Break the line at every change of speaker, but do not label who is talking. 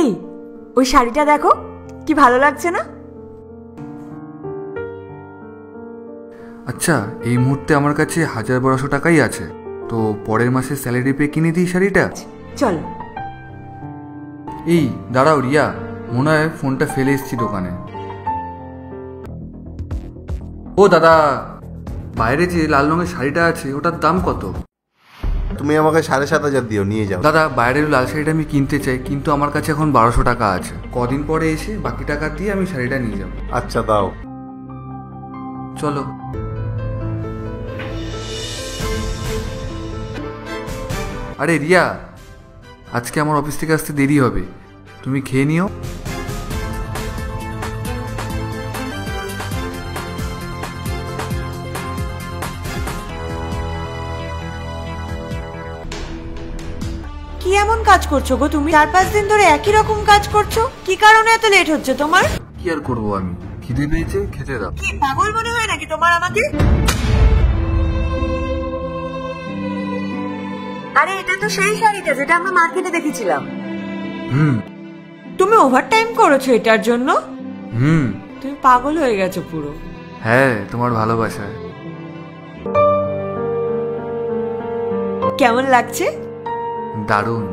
এই ওই শাড়িটা দেখো, কি ভালো লাগছে না?
আচ্ছা, এই মুহূর্তে আমার কাছে ১,১২০০ টাকাই আছে, তো পরের মাসে স্যালারি পেয়ে কিনে দিই শাড়িটা।
চল।
এই দাঁড়াও রিয়া, মনে হয় ফোনটা ফেলে এসেছি দোকানে। ও দাদা, বাইরে যে লাল রঙের শাড়িটা আছে ওটার দাম কত?
তুমি আমাকে ৭,৫০০ দিও, নিয়ে যাও।
দাদা, বাইরের লাল শাড়িটা আমি কিনতে চাই, কিন্তু আমার কাছে এখন ১২০০ টাকা আছে। কদিন পরে এসে বাকি টাকা দিয়ে আমি শাড়িটা নিয়ে যাবো।
আচ্ছা দাও।
চলো। আরে রিয়া, আজকে আমার অফিস থেকে আসতে দেরি হবে, তুমি খেয়ে নিও।
কি এমন কাজ করছো গো তুমি? ৪-৫ দিন ধরে একই রকম কাজ করছো, কি কারণে এত লেট হচ্ছে তোমার?
কি আর করবো, আমি খিদে পেয়েছে, খেতে দাও।
কি পাগল মনে হয় নাকি তোমার আমাকে? আরে এটা তো সেই শাড়িটা যেটা আমরা মার্কেটে দেখেছিলাম। তুমি ওভারটাইম করেছো এটার জন্য? তুমি পাগল হয়ে গেছো পুরো।
হ্যাঁ, তোমার ভালোবাসায়।
কেমন লাগছে?
দারুণ।